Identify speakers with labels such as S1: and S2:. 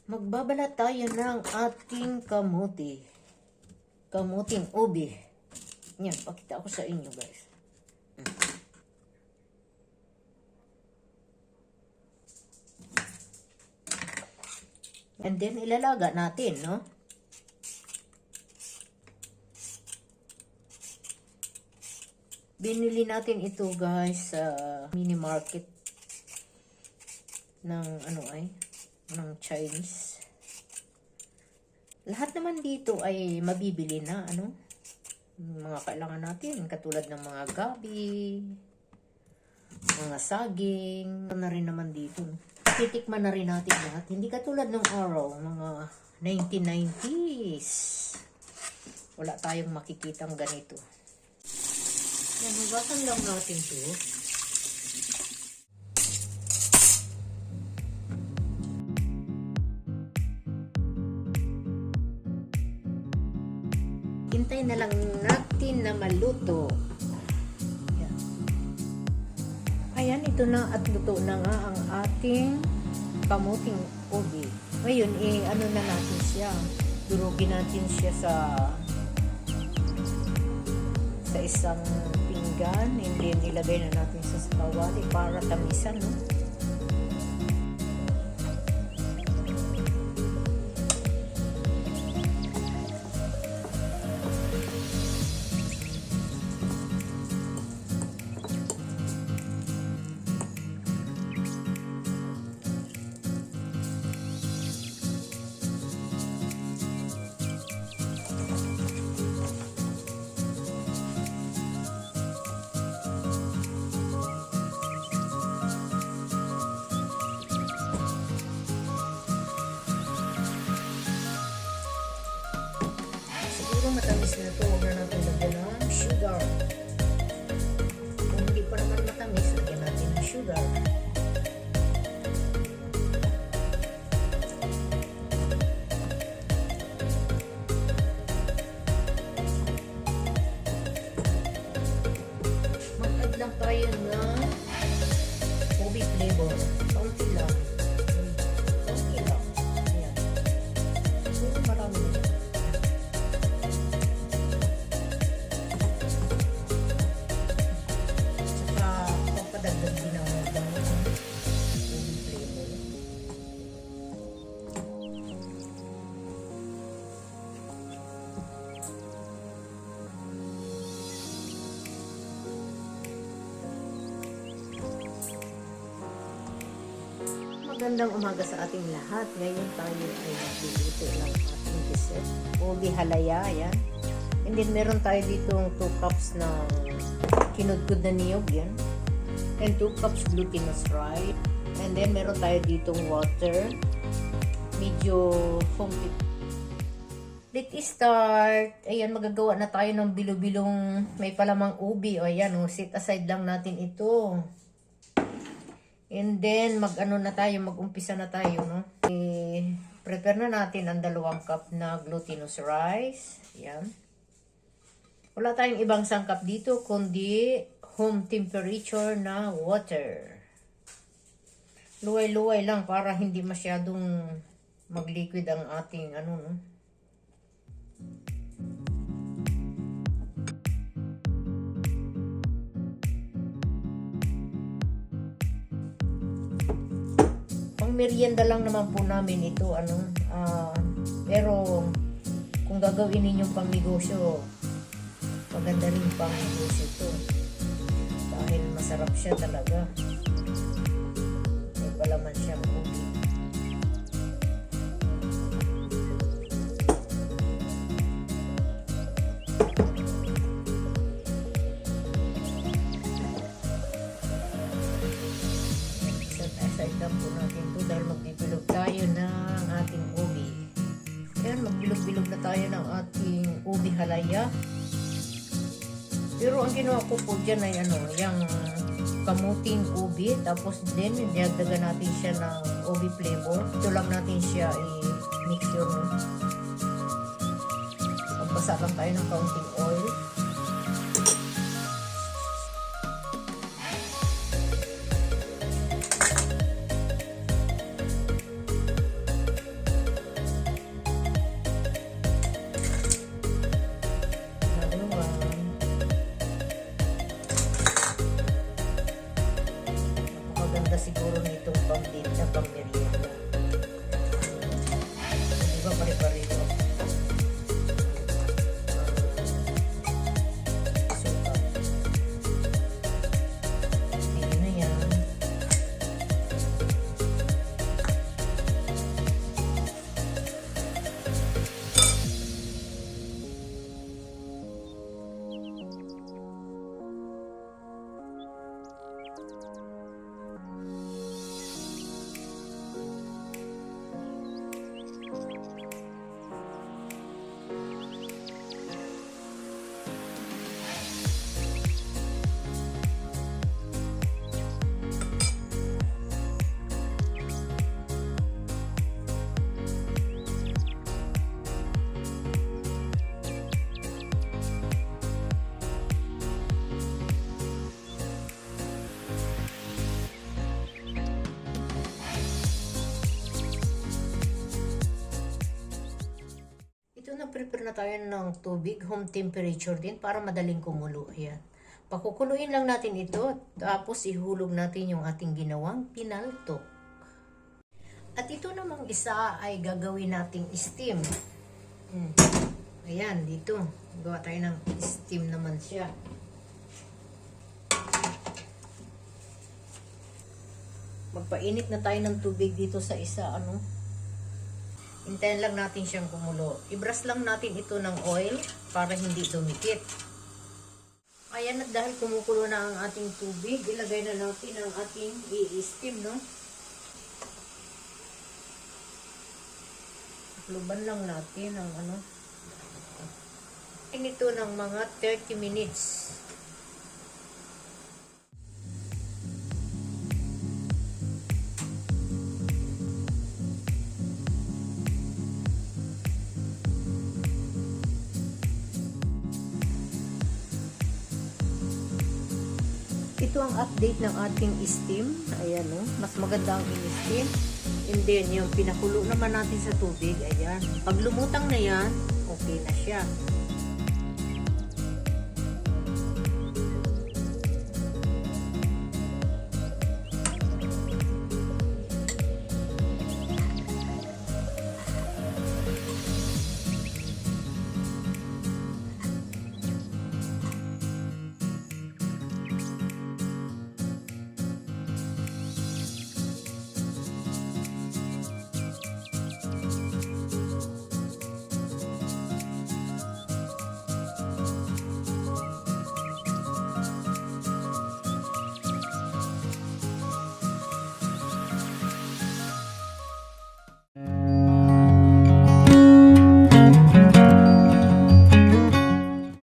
S1: Magbabalat tayo ng ating kamuti. Kamuting ubi. Yan, pakita ko sa inyo guys. And then, ilalaga natin, no? Binili natin ito guys sa mini market ng ng Chinese. Lahat naman dito ay mabibili na, mga kailangan natin, katulad ng mga gabi, mga saging, na rin naman dito. Titikman na rin natin lahat. Hindi katulad ng araw, mga 1990s. Wala tayong makikitang ganito. Yan, hugasan lang natin ito. Hintay na lang natin na maluto. Yan. Ayan, ito na at luto na nga ang ating kamuting ubi. Ngayon, ano na natin siya. Durugin natin siya sa isang pinggan. And then, ilagay na natin sa kawali para tamisan, no? Matamis na ito, huwag na natin lagyan ng sugar. Kung hindi pa naman matamis, lagyan natin ng sugar. Mag-add lang tayo ng ubi flavor. Kaunti lang. Kaunti lang. Ayan. So, marami na. Magandang umaga sa ating lahat. Ngayon tayo ay magluluto ng ating dessert. Ubi halaya, yan. And then meron tayo ditong 2 cups ng kinudkod na niyog, yan. And 2 cups glutinous rice. And then meron tayo ditong water. Medyo funky. Let's start. Ayan, magagawa na tayo ng bilo-bilong may palamang ubi. O ayan, set aside lang natin ito. And then, mag-umpisa na tayo, no? Prepare na natin ang 2 cup na glutinous rice. Yan. Wala tayong ibang sangkap dito, kundi home temperature na water. Luway-luway lang para hindi masyadong mag-liquid ang ating, no? Merienda lang naman po namin ito, pero kung gagawin ninyong pang negosyo, maganda rin pang negosyo ito dahil masarap siya talaga. May palaman siyang ubi. Set lang po natin ito dahil magbibilog tayo ng ating ubi. Ayan, magbilog-bilog na tayo ng ating ubi halaya. Pero ang ginawa ko po dyan ay yung kamuting ubi. Tapos din, idagdagan natin siya ng ubi flavor. Ito lang natin siya i-mixture. Magbasa lang tayo ng kaunting oil. nag-prepare na tayo ng tubig, home temperature din, para madaling kumulo. Ayan. Pakukuluin lang natin ito, tapos ihulog natin yung ating ginawang pinaltok. At ito namang isa ay gagawin nating steam. Ayan, dito. Gawa tayo ng steam naman siya. Magpainit na tayo ng tubig dito sa isa, Hintayin lang natin siyang kumulo. I-brush lang natin ito ng oil para hindi dumikit. Ayan, at dahil kumukulo na ang ating tubig, ilagay na natin ang ating i-steam, Luban lang natin ang ito ng mga 30 minutes. Ito ang update ng ating steam. Ayan, mas maganda ang in-steam. And then, yung pinakulo naman natin sa tubig, ayan. Pag lumutang na yan, okay na siya.